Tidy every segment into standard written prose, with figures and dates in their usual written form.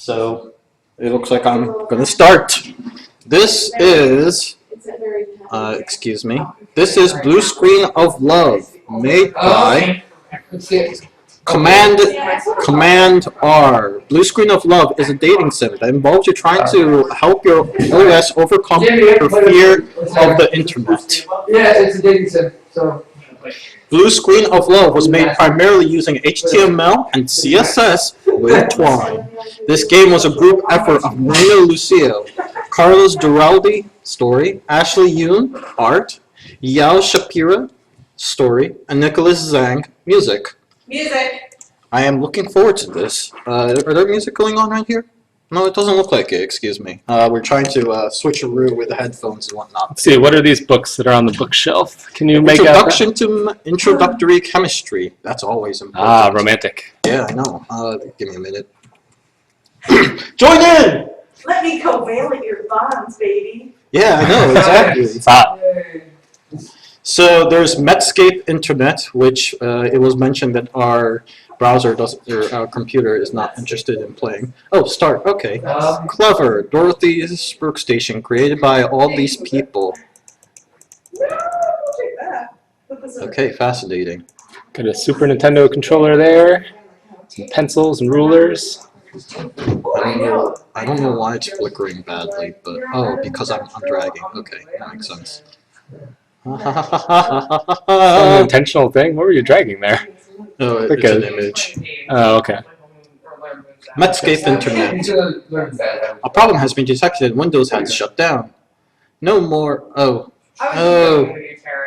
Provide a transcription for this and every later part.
So it looks like I'm gonna start. This is, excuse me. This is Blue Screen of Love, made by Command R. Blue Screen of Love is a dating sim that involves you trying to help your OS overcome your fear of the internet. Yeah, it's a dating sim. So. Blue Screen of Love was made primarily using HTML and CSS with Twine. This game was a group effort of Maria Lucio, Carlos Duralde, story, Ashley Yoon, art, Yao Shapira, story, and Nicholas Zhang, music. I am looking forward to this. Are there music going on right here? No, it doesn't look like it, excuse me. We're trying to switcheroo with the headphones and whatnot. Let's see, what are these books that are on the bookshelf? Can you make Introduction to Introductory Chemistry. That's always important. Ah, romantic. Yeah, I know. Give me a minute. Join in! Let me covalent your bonds, baby. Yeah, I know, exactly. It's hot. So there's Medscape Internet, which it was mentioned that our browser or our computer is not interested in playing. Oh, start. Okay. Clever. Dorothy's Workstation, created by all these people. Okay, fascinating. Got a Super Nintendo controller there. Some pencils and rulers. I don't know why it's flickering badly, but oh, because I'm dragging. Okay, that makes sense. Some intentional thing. What were you dragging there? Oh, it's an image. Oh, okay. Medscape Internet. A problem has been detected. Windows has shut down. No more. Oh.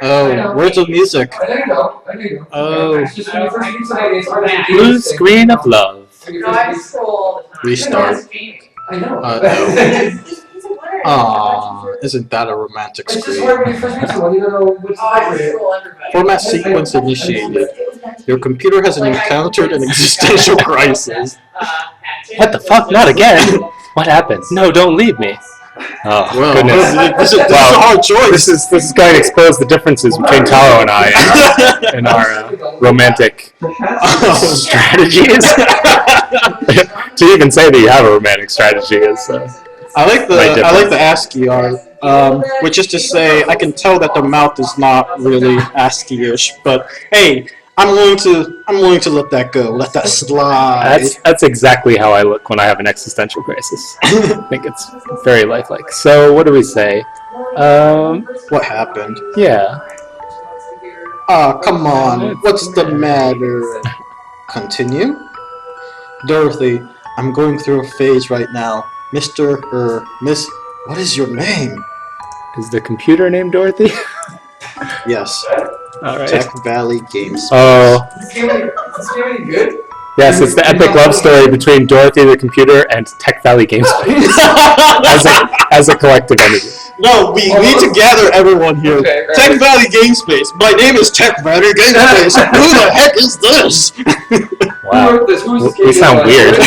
Where's the music? Oh. Blue Screen of Love. Restart. No. Aww, isn't that a romantic screen? Format sequence initiated. Your computer has encountered an existential crisis. What the fuck? Not again! What happened? No, don't leave me. Oh, well, goodness. This is a hard choice. This is going to expose the differences between Taro and I in our romantic strategies. To even say that you have a romantic strategy is... I like the ASCII art, which is to say, I can tell that the mouth is not really ASCII-ish, but hey, I'm willing to let that go, let that slide. That's exactly how I look when I have an existential crisis. I think it's very lifelike. So what do we say? What happened? Yeah. Ah, come on. What's the matter? Continue? Dorothy, I'm going through a phase right now. Mr. or Miss, what is your name? Is the computer named Dorothy? Yes. All right. Tech Valley Games. Oh. Is this game good? Yes, it's the epic love story between Dorothy the computer and Tech Valley Games as a collective entity. No, we together everyone here. Okay, right. Tech Valley Gamespace. My name is Tech Valley Gamespace. Who the heck is this? Wow. Who wrote this? Who's this We sound weird.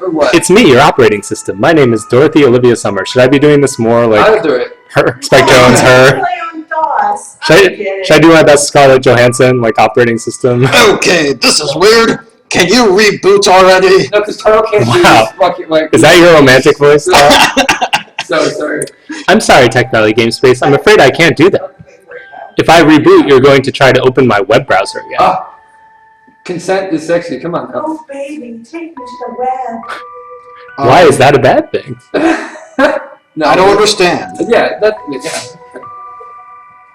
Or what? It's me, your operating system. My name is Dorothy Olivia Summer. Should I be doing this more like I'll do it. her? Spike Jones, her. Should I do my best Scarlett Johansson, like operating system? Okay, this is weird. Can you reboot already? No, because Taro can't do Wow. this fucking like. Is that your romantic voice? So sorry. I'm sorry, Tech Valley Gamespace. I'm afraid I can't do that. If I reboot, you're going to try to open my web browser again. Ah, consent is sexy. Come on now. Oh, baby, take me to the web. Why is that a bad thing? No, I don't understand. Yeah, yeah.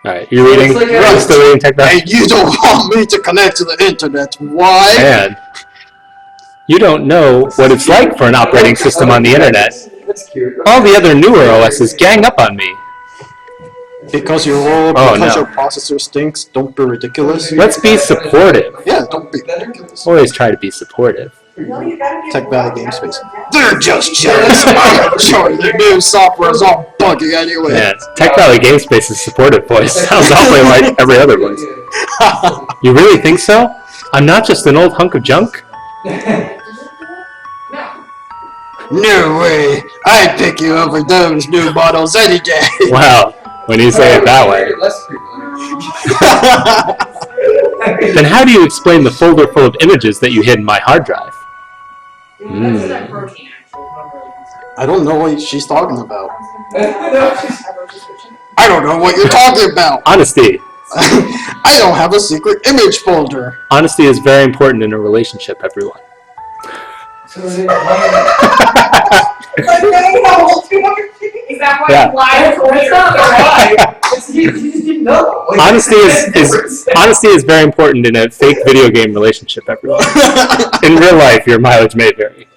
Alright, you're reading? It's like You're still reading Tech Valley? And you don't want me to connect to the internet. Why? Man, you don't know what it's like for an operating system on the internet. That's cute. All the other newer OSs gang up on me. Because you're old, Oh, because no. your processor stinks, don't be ridiculous. Let's be supportive. Yeah, don't be ridiculous. Always try to be supportive. No, you gotta get Tech the Valley web. Gamespace. They're just jealous. I'm sure the new software is all buggy anyway. Yeah, Tech Valley Gamespace's supportive voice sounds awfully like every other voice. You really think so? I'm not just an old hunk of junk? No way. I'd pick you over those new models any day. Wow, when you say it that way. Then how do you explain the folder full of images that you hid in my hard drive? I don't know what she's talking about. Description. I don't know what you're talking about. Honesty. I don't have a secret image folder. Honesty is very important in a relationship, everyone. So they Like, dang, how old you are. Is that why Yeah. you lied to me? That's not right. You just didn't know. Like, Honesty is very important in a fake video game relationship, everyone. In real life, your mileage may vary.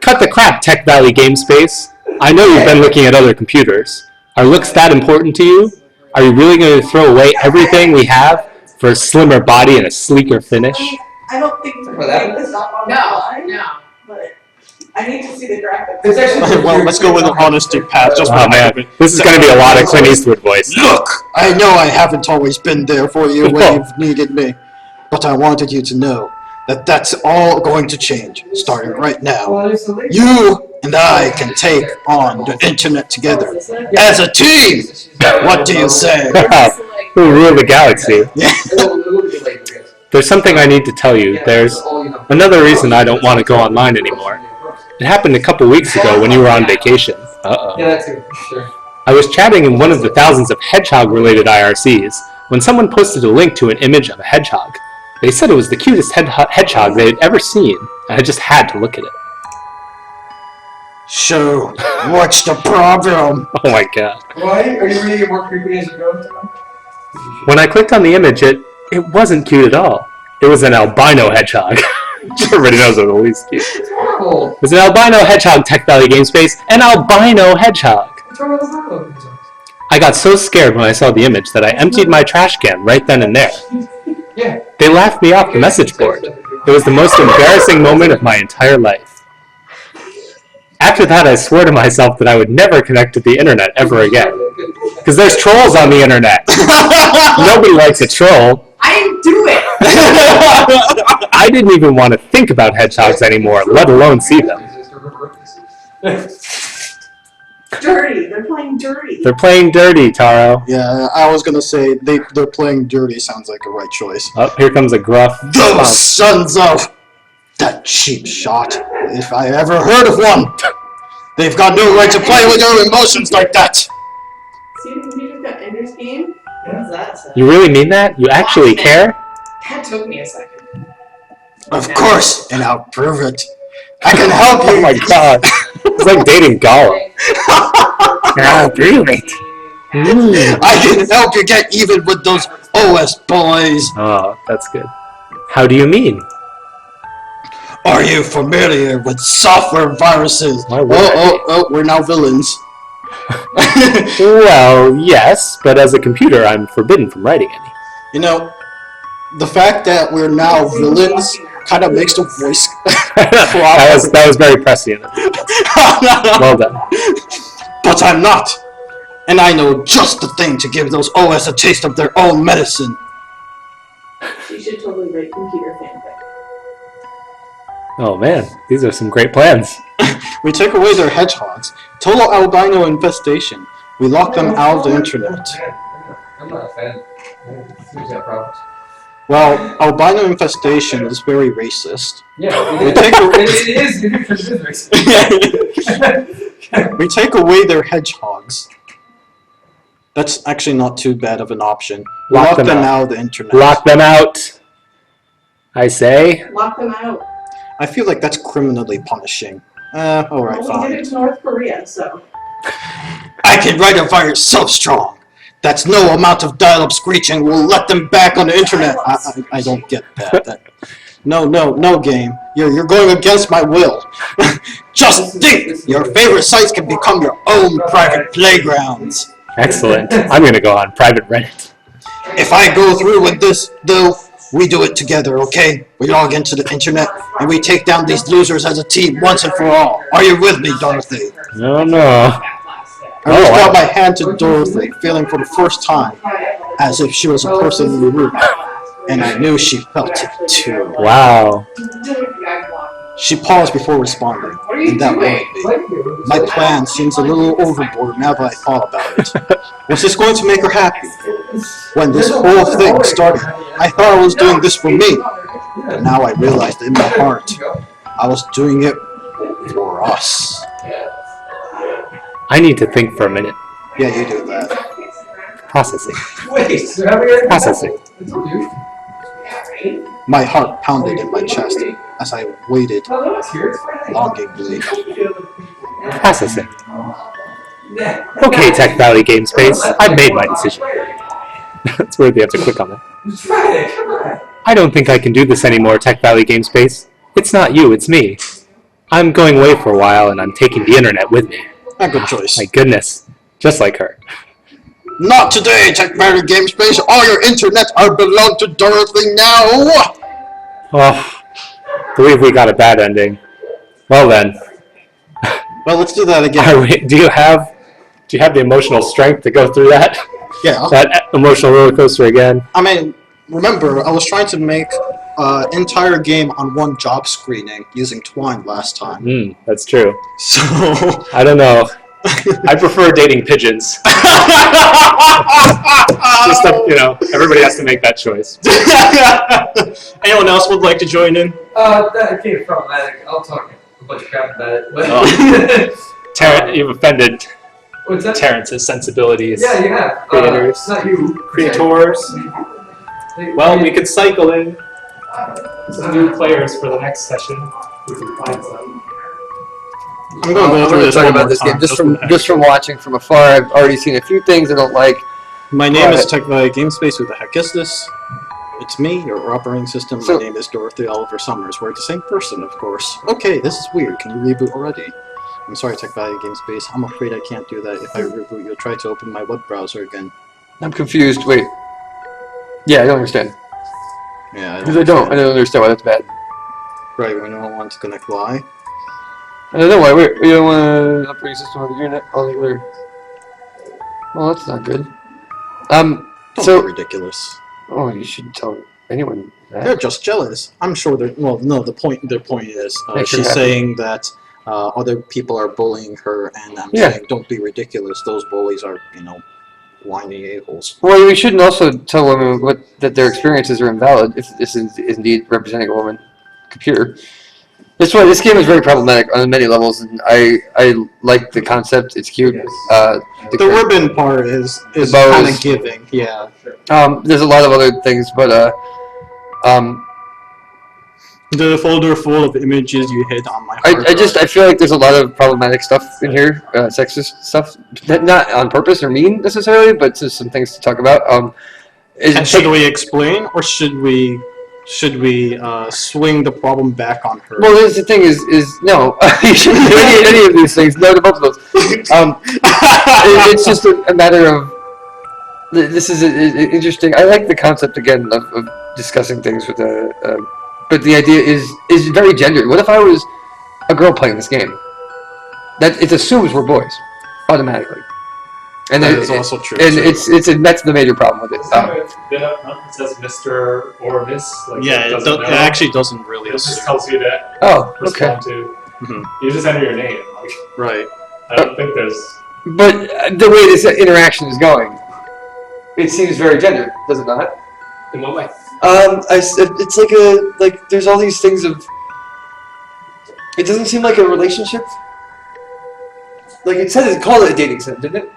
Cut the crap, Tech Valley Game Space. I know you've been looking at other computers. Are looks that important to you? Are you really going to throw away everything we have for a slimmer body and a sleeker finish? I don't think we can For that make this up on the No, fly, no. but I need to see the graphics. It's actually- Well, let's go with an honesty path. Just for Oh the heck of man, it. this is going to be a lot of Clint Eastwood voice. Look, I know I haven't always been there for you when you've needed me, but I wanted you to know that that's all going to change, starting right now. You and I can take on the internet together as a team. What do you say? We'll rule the galaxy. Yeah. There's something I need to tell you. There's another reason I don't want to go online anymore. It happened a couple weeks ago when you were on vacation. Uh-oh. Yeah, that too. Sure. I was chatting in one of the thousands of hedgehog-related IRCs when someone posted a link to an image of a hedgehog. They said it was the cutest hedgehog they had ever seen, and I just had to look at it. So, what's the problem? Oh my god. Why? Are you ready to get more creepy as you go? When I clicked on the image, it wasn't cute at all. It was an albino hedgehog. Everybody knows what the least cute. It's horrible. It was an albino hedgehog, Tech Valley Game Space, an albino hedgehog. What's wrong with the horrible? I got so scared when I saw the image that I emptied my trash can right then and there. Yeah. They laughed me off the message board. It was the most embarrassing moment of my entire life. After that, I swore to myself that I would never connect to the internet ever again. Because there's trolls on the internet. Nobody likes a troll. I didn't do it. I didn't even want to think about hedgehogs anymore, let alone see them. Dirty. They're playing dirty. They're playing dirty, Taro. Yeah, I was gonna say they're playing dirty sounds like a right choice. Oh, here comes a gruff Those response. sons of that cheap shot. If I ever heard of one, they've got no right to play with your emotions like that. See the computer's got Ender's Game? What does that say? You really mean that? You actually care? That took me a second. Of course, and I'll prove it. I can help Oh you. my god. It's like dating Gollum. I'll prove it. I can help you get even with those OS boys. Oh, that's good. How do you mean? Are you familiar with software viruses? Why would I Oh, we're now villains. Well, yes, but as a computer, I'm forbidden from writing any. You know, the fact that we're now villains kind of makes the voice. that was very prescient. Well done. But I'm not. And I know just the thing to give those OS a taste of their own medicine. You should totally write computer fanfic. Oh man, these are some great plans. We take away their hedgehogs. Total albino infestation. We lock them out of the internet. I'm not a fan. Seems to have problems. Well, albino infestation is very racist. Yeah, We take a- it is. We take away their hedgehogs. That's actually not too bad of an option. We Lock lock them them out. out of the internet. Lock them out. I say. Lock them out. I feel like that's criminally punishing. Alright, Well, we did fine. it to North Korea, so. I can write a virus so strong that's no amount of dial-up screeching will let them back on the internet. I don't get that. No game. You're going against my will. Just think, your favorite sites can become your own private playgrounds. Excellent. I'm gonna go on private Reddit. If I go through with this, though, we do it together, okay? We log into the internet and we take down these losers as a team once and for all. Are you with me, Dorothy? No. I reached wow. out my hand to Dorothy, feeling for the first time as if she was a person in the room, and I knew she felt it too. Wow. She paused before responding, and that worried me. My plan seems a little overboard now that I thought about it. Was this going to make her happy? When this whole thing started, I thought I was doing this for me, but now I realized in my heart I was doing it for us. I need to think for a minute. Yeah, you do that. Processing. Wait, so have you Processing. I told you. My heart pounded in my chest as I waited Oh, no, it's here. It's fine. longingly. Processing. Yeah. Okay, Tech Valley Game Space. I've made my decision. That's weird they have to click on that. It's Friday. Come on. I don't think I can do this anymore, Tech Valley Game Space. It's not you, it's me. I'm going away for a while and I'm taking the internet with me. A good choice. My goodness. Just like her. Not today, Tech Valley Game Space. All your internet are belong to Dorothy now. Oh, believe we got a bad ending. Well then, Well, let's do that again. do you have the emotional strength to go through that? Yeah. That emotional roller coaster again? I mean, remember, I was trying to make an entire game on one job screening using Twine last time. That's true. So... I don't know. I prefer dating pigeons. Just everybody has to make that choice. Anyone else would like to join in? That came problematic. I'll talk a bunch of crap about it. But You've offended what's that? Terrence's sensibilities. Yeah, you have. Creators. Not you. Creators. Well, we could cycle in some new players for the next session. We can find some. I'm going to go through this talk one about more this time, game just from watching from afar. I've already seen a few things I don't like. My name is Tech Valley Game Space. Who the heck is this? It's me, your operating system. So- My name is Dorothy Oliver Summers. We're the same person, of course. Okay, this is weird. Can you reboot already? I'm sorry, Tech Valley Game Space. I'm afraid I can't do that. If I reboot, you'll try to open my web browser again. I'm confused. Wait. Yeah, I don't understand. Yeah, Because I don't understand why that's bad. Right, we don't want to connect Y. I don't know why. We don't want an operating system on the internet. On the other. Well, that's not good. Don't So. be ridiculous. Oh, you should tell anyone They're that. just jealous. I'm sure they're. Well, no. Their point is, Make her she's happy. saying that other people are bullying her, and I'm Yeah. saying, don't be ridiculous. Those bullies are, whiny a-holes. Well, we shouldn't also tell women that their experiences are invalid if this is indeed representing a woman computer. This game is very problematic on many levels, and I like the concept. It's cute. The ribbon part is bows. kind of giving. Yeah. There's a lot of other things, but The folder full of images you hid on my hard drive. I feel like there's a lot of problematic stuff in here, sexist stuff, not on purpose or mean necessarily, but just some things to talk about. And should we explain, or should we swing the problem back on her? Well, the thing is no, you shouldn't do any of these things. No to both of those. It's just a matter of this is interesting. I like the concept again of discussing things with but the idea is very gendered. What if I was a girl playing this game? That it assumes we're boys automatically, and that is also true. And too. that's the major problem with it. Then up front it says Mr. or Miss. Like, Yeah, it actually doesn't really It just assume. tells you to Oh, okay. respond to. Mhm. You just enter your name. Like, Right. I don't think there's. But the way this interaction is going, it seems very gendered, does it not? In what way? It's like there's all these things of. It doesn't seem like a relationship. Like it said, it called it a dating sim, didn't it?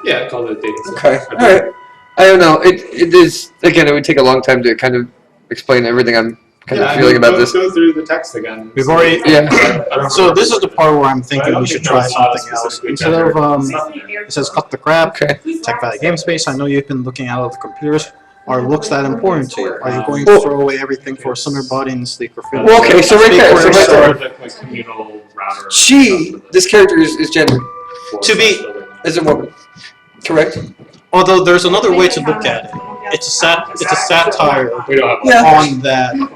Yeah, call it a dating sim. Okay, all right. I don't know. It is again. It would take a long time to kind of explain everything I'm kind of feeling about this. Go through the text again. We've already. Yeah. So this is the part where I'm thinking I we don't should think try there's not a something else. specifically Instead of gendered- it says cut the crap. Okay. Tech Valley Game Space. I know you've been looking out of the computers. Are looks that important to you? Are you going to Well- throw away everything for a summer body and sleeper film? Well, okay, so right there, so right there. Like communal router. This character is gendered To be- as a woman, correct? Although there's another way to look at it. It's a satire We don't have. Yeah.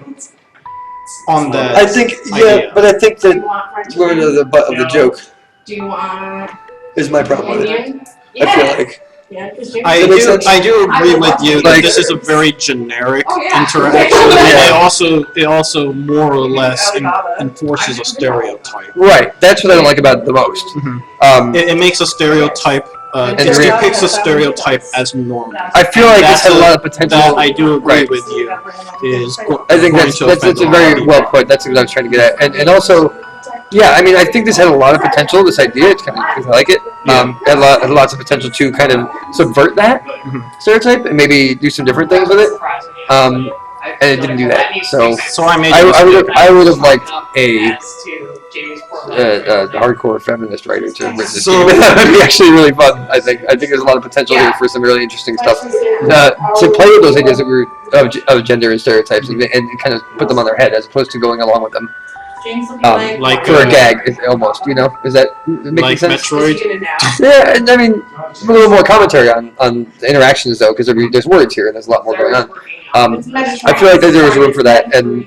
on that. I think idea. but I think Do that you want fried women are chicken? the butt of the joke. Do you want Is my problem with it. Indian? I feel like. Yeah, because Jimmy. I Does that make do. sense? I do agree with you that Like- this is a very generic Oh, yeah. interaction. Yeah. And it also more or less enforces a stereotype. Right. That's what I don't like about it the most. Mhm. It makes a stereotype. And It re- depicts a stereotype as normal. I feel like this That's had a a- lot of potential. That I do agree Right. with you. Is I think going that's to a offend very a lot well of put. That's what I was trying to get at. And also Yeah, I mean, I think this had a lot of potential. This idea, it's kind of, I like it. Had lots of potential to kind of subvert that stereotype and maybe do some different things with it. And it didn't do that. So I made I would have liked a hardcore feminist writer to write this game. That would be actually really fun. I think there's a lot of potential here for some really interesting stuff. To play with those ideas that we were of gender and stereotypes and kind of put them on their head as opposed to going along with them. Like For a gag, almost, you know? Is that making like sense? Metroid. Yeah, and I mean, a little more commentary on the interactions, though, because there's words here and there's a lot more going on. I feel like there was room for that, and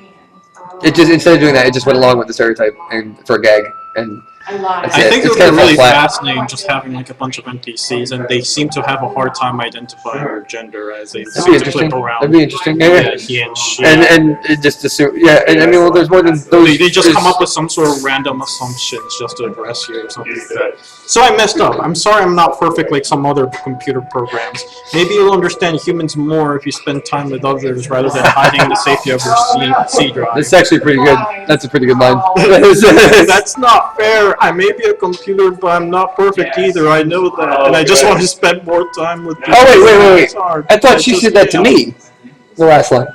it just, instead of doing that, it just went along with the stereotype and for a gag, and I think it would be really fascinating just having like a bunch of NPCs, and they seem to have a hard time identifying their gender as they seem to flip around. That'd be interesting. Yeah, he and she. And it just assume, yeah, and I mean, well, there's more than those. They just come up with some sort of random assumptions just to address you or something like that. So I messed up. I'm sorry I'm not perfect like some other computer programs. Maybe you'll understand humans more if you spend time with others rather than hiding in the safety of your C drive. That's actually pretty good. That's a pretty good line. That's not fair. I may be a computer, but I'm not perfect either. I know that, and I just want to spend more time with people. Oh wait! I thought she said that to me. The last line.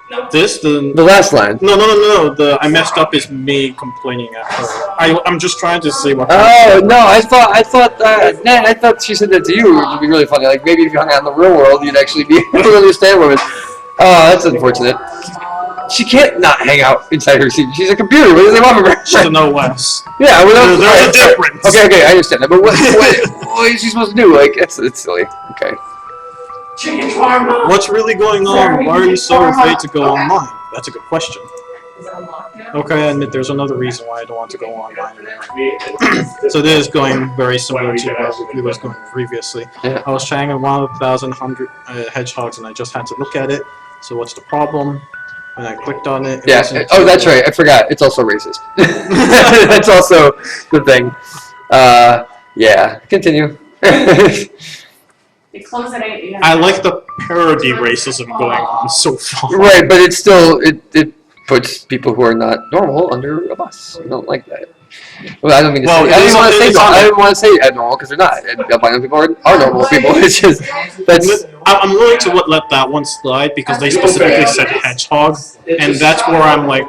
The last line. No. The I messed up is me complaining at her. I'm just trying to see what. Oh no! I thought she said that to you. It would be really funny. Like maybe if you hung out in the real world, you'd actually be able to understand women. Oh, that's unfortunate. She can't not hang out inside her seat. She's a computer. What do they want from her? She's an OS. Yeah, well, there's a difference. Okay, I understand that. But what is she supposed to do? Like, it's silly. Okay. What's really going on? Why are you so afraid to go online? That's a good question. Okay, I admit there's another reason why I don't want to go online anymore. So this is going very similar to what we was going previously. Yeah. I was trying 1,100 hedgehogs and I just had to look at it. So what's the problem? When I clicked on it, Oh, that's right. I forgot. It's also racist. That's also the thing. Yeah. Continue. I like the parody racism going on so far. Right, but it's still it puts people who are not normal under a bus. I don't like that. Well, I don't mean to say. I didn't want to say abnormal because they're not. Albino people are normal people. It's just that's. I'm willing to let that one slide because they specifically said hedgehog, and that's where I'm like.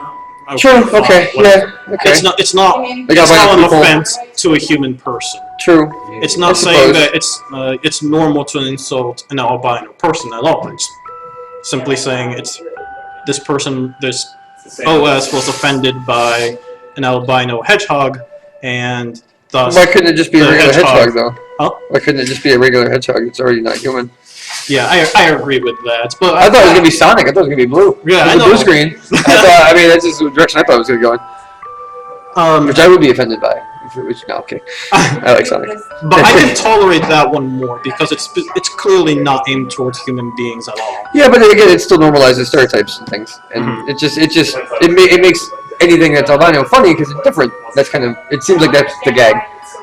Okay, True. Okay. Yeah. Okay. It's not an offense to a human person. True. It's not saying that it's normal to insult an albino person at all. It's simply saying it's this OS was offended by an albino hedgehog, and thus. Why couldn't it just be a regular hedgehog though? Huh? Why couldn't it just be a regular hedgehog? It's already not human. Yeah, I agree with that. But I thought it was gonna be Sonic. I thought it was gonna be blue. Yeah, I know. Blue screen. I mean, that's just the direction I thought it was gonna go in. Which I would be offended by. No, okay. I like Sonic. But I can tolerate that one more because it's clearly not aimed towards human beings at all. Yeah, but again, it still normalizes stereotypes and things, and it makes anything that's albino funny because it's different. That's kind of it seems like that's the gag.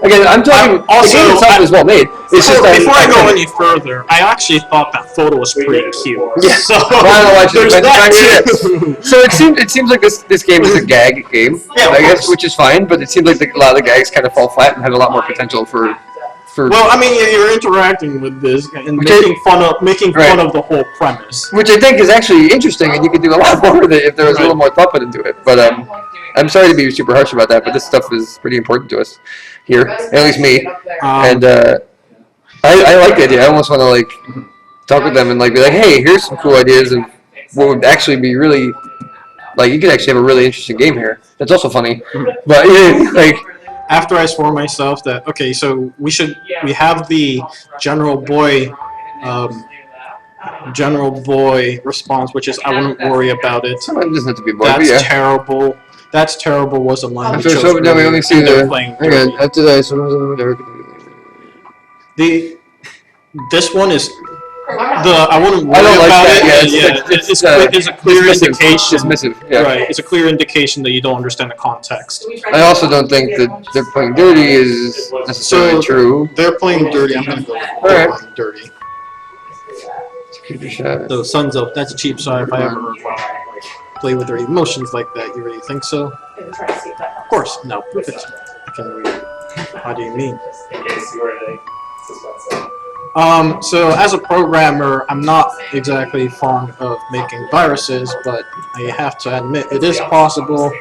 Again, I'm talking. Also, the game itself is well made. It's just before I go any further, I actually thought that photo was pretty cute. Yeah. So there's that too. So it seems like this game is a gag game, yeah, I guess, which is fine. But it seems like a lot of the gags kind of fall flat and have a lot more potential for. Well, I mean, you're interacting with this and making fun of the whole premise, which I think is actually interesting, and you could do a lot more with it if there was a little more thought put into it. But I'm sorry to be super harsh about that, but this stuff is pretty important to us here, at least me. And I like the idea. I almost want to like talk with them and like be like, hey, here's some cool ideas of what would actually be really like you could actually have a really interesting game here. That's also funny, but like. After I swore myself that okay, so we have the general boy response, which is I wouldn't worry about it. It doesn't have to be boy. That's terrible. That's terrible was a line we chose. No, we only see the. Hang on, after that, this one is I wouldn't worry don't like about that. it. It's a clear indication. Dismissive. Yeah. Right. It's a clear indication that you don't understand the context. I also don't think that they're playing dirty is necessarily true. They're playing dirty. I'm gonna go with playing dirty. So Sons of that's a cheap shot if I ever play with their emotions like that. You really think so? and try to see if that helps. Of course, no, proof it. I can read it. How do you mean? Just in case you were any suspense. So as a programmer, I'm not exactly fond of making viruses, but I have to admit it is possible.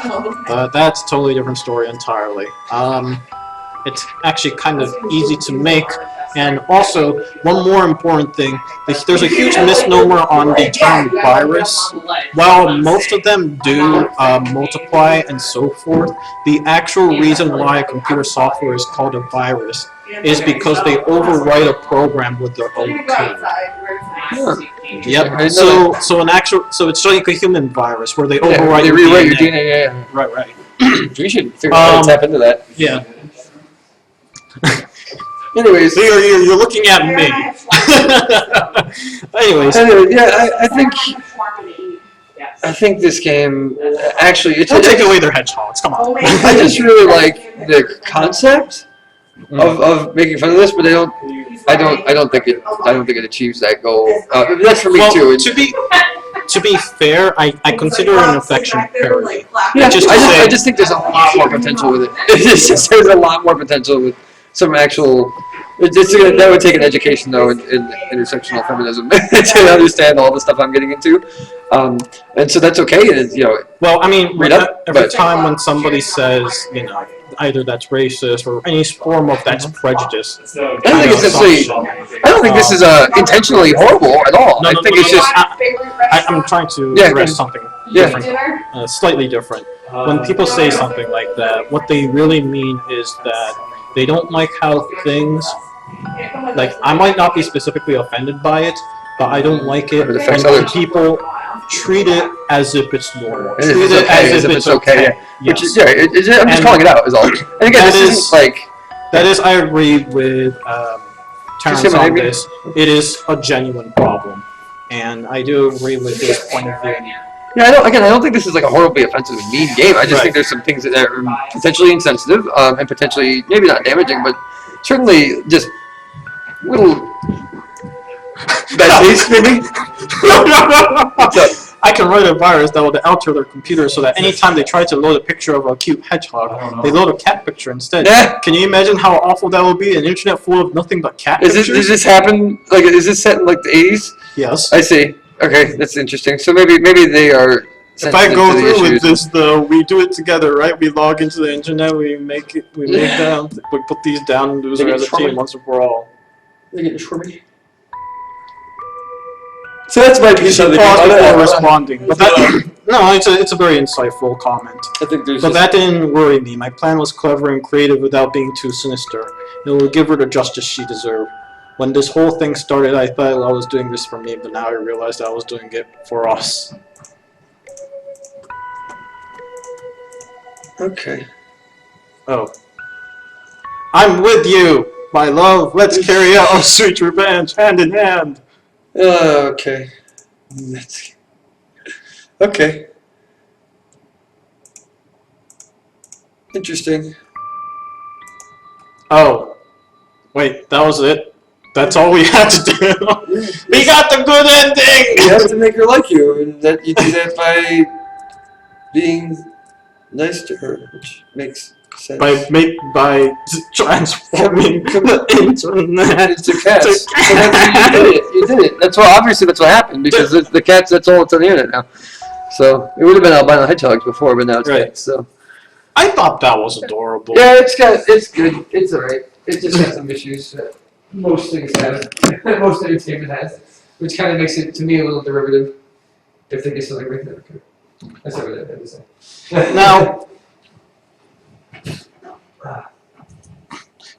Oh, But that's a totally different story entirely. It's actually kind of easy to make, and also one more important thing: there's a huge misnomer on the term virus. While most of them do multiply and so forth, the actual reason why computer software is called a virus is because they overwrite a program with their So own you can go code. outside where it's nice. Huh. Yep. So it's like a human virus where they Yeah, overwrite they your rewrite your DNA. DNA. Yeah. Right, right. We should figure out how to tap into that. Yeah. Anyways, So you're looking at me. Anyways, anyway, yeah, Yes. I think this game actually it's don't take away their hedgehogs. Come on. Only- I just really like the concept of making fun of this, but I don't think it achieves that goal. That's for me Well, too. to be fair, I consider it an affectionate parody. Yeah, just to say- I just think there's a lot more potential with it. It's just there's a lot more potential with some actual. That would take an education though in intersectional feminism to understand all the stuff I'm getting into, and so that's okay. And Well, I mean, Read up, every but- time when somebody says, either that's racist or any form of that's prejudice. I don't think it's necessarily. I don't think this is intentionally horrible at all. I think it's just. I'm trying to Yeah, address something yeah. different, slightly different. When people say something like that, what they really mean is that they don't like how things, like, I might not be specifically offended by it, but I don't like it It affects when others. people treat it as if it's normal. As if Treat it's it okay, as if it's okay. Which Yes. is I'm just And calling it out is all. And again, that this is- isn't like. That is, I agree with Terrence Just say my on name this. It is a genuine problem, and I do agree with his point of view. Yeah, I don't think this is like a horribly offensive and mean game. I just Right. think there's some things that are potentially insensitive and potentially maybe not damaging, but certainly just little bad taste maybe. What's up? I can write a virus that will alter their computer so that anytime they try to load a picture of a cute hedgehog, they load a cat picture instead. Yeah. Can you imagine how awful that would be? An internet full of nothing but cat Does pictures? this happen? Like, is this set in like the 80s? Yes. I see. Okay, that's interesting. So maybe they are. If I sensitive go to the through with issues. this, though, we do it together, right? We log into the internet, we make down, we put these down and do it Make it as a shorter. team once and for all. They get shorty. So that's my You piece should of the pause before game. responding. But that, no, it's a very insightful comment. I think there's But just, that didn't worry me. My plan was clever and creative without being too sinister. It will give her the justice she deserved. When this whole thing started, I thought I was doing this for me, but now I realized I was doing it for us. okay. Oh. I'm with you, my love. Let's carry out our sweet revenge, hand in hand. Okay. That's okay. Interesting. Oh. Wait, that was it? That's all we had to do? We got the good ending! You have to make her like you, and that you do that by being nice to her, which makes sense. By transforming the internet. It's a cat. So that's, you did it. You did it. That's obviously that's what happened because the cats. That's all it's on the internet now. So it would have been albino hedgehogs before, but now it's Right. cats. So I thought that was adorable. yeah, it's good. It's alright. It just has some issues that most things have. Most entertainment has, which kind of makes it to me a little derivative. If they get something right there, okay. That's what I had to say. Now,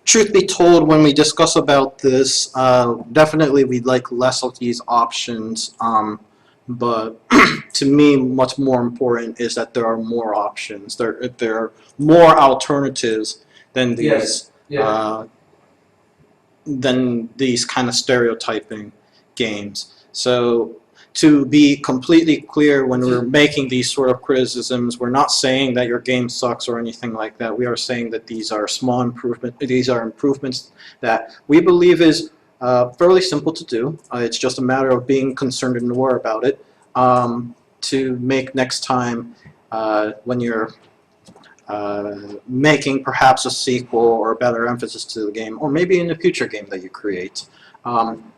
truth be told, when we discuss about this, definitely we'd like less of these options. But to me, much more important is that there are more options. There are more alternatives than these. Yes. Yeah. Than these kind of stereotyping games. So to be completely clear, when we're making these sort of criticisms, we're not saying that your game sucks or anything like that. We are saying that these are small improvements. These are improvements that we believe is fairly simple to do. It's just a matter of being concerned and aware about it to make next time when you're making perhaps a sequel or a better emphasis to the game, or maybe in a future game that you create.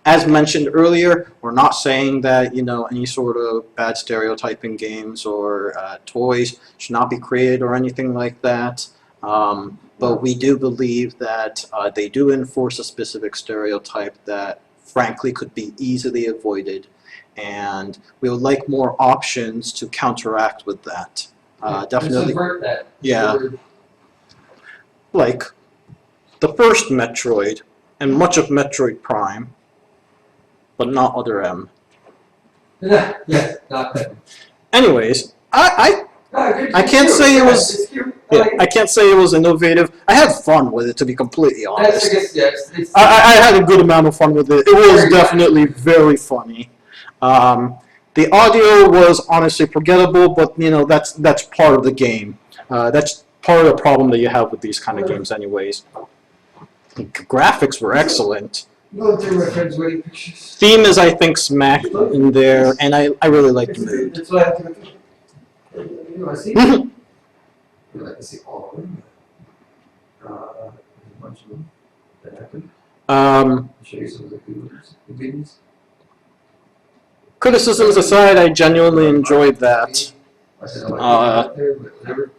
As mentioned earlier, we're not saying that any sort of bad stereotyping games or toys should not be created or anything like that. But we do believe that they do enforce a specific stereotype that frankly could be easily avoided, and we would like more options to counteract with that. Definitely, Subvert that. yeah. Like the first Metroid and much of Metroid Prime, but not other M. Yes, not that. Anyways, I I can't say it was. Yeah, I can't say it was innovative. I had fun with it, to be completely honest. I had a good amount of fun with it. It was definitely very funny. The audio was honestly forgettable, but that's part of the game. That's part of the problem that you have with these kind of games, anyways. The graphics were excellent. Going through my friend's wedding pictures. Theme is, I think, smack in there, and I really like the mood. That's why I have to go through. You want to see? I'd like to see all of them. A bunch of them that happened. I'll show you some of the good ones. The good ones. Criticisms aside, I genuinely enjoyed that. I said, I like there, but whatever.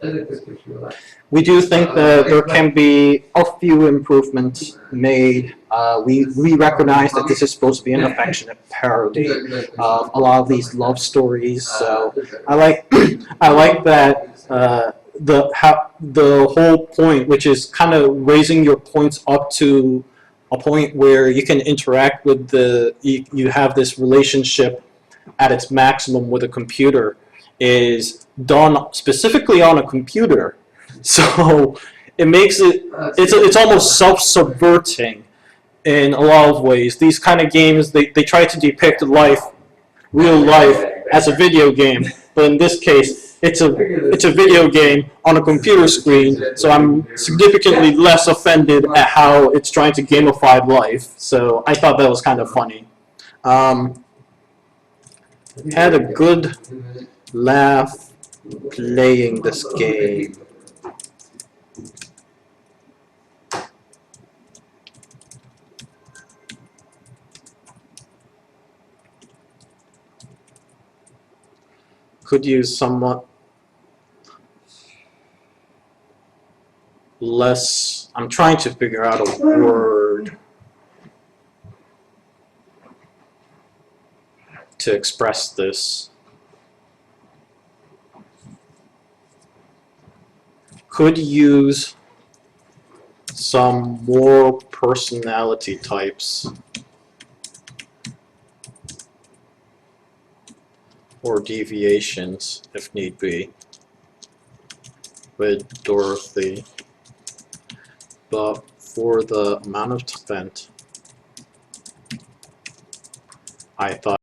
I like this picture a lot. We do think that there can be a few improvements made. We recognize that this is supposed to be an affectionate parody of a lot of these love stories. So I like that the whole point, which is kind of raising your points up to a point where you can interact with you have this relationship at its maximum with a computer, is done specifically on a computer. So it makes it's almost self-subverting in a lot of ways. These kind of games, they try to depict real life as a video game, but in this case it's a video game on a computer screen, so I'm significantly less offended at how it's trying to gamify life. So I thought that was kind of funny. Had a good laugh playing this game. Could use somewhat less. I'm trying to figure out a word to express this. Could use some more personality types or deviations if need be with Dorothy, but for the amount of time spent, I thought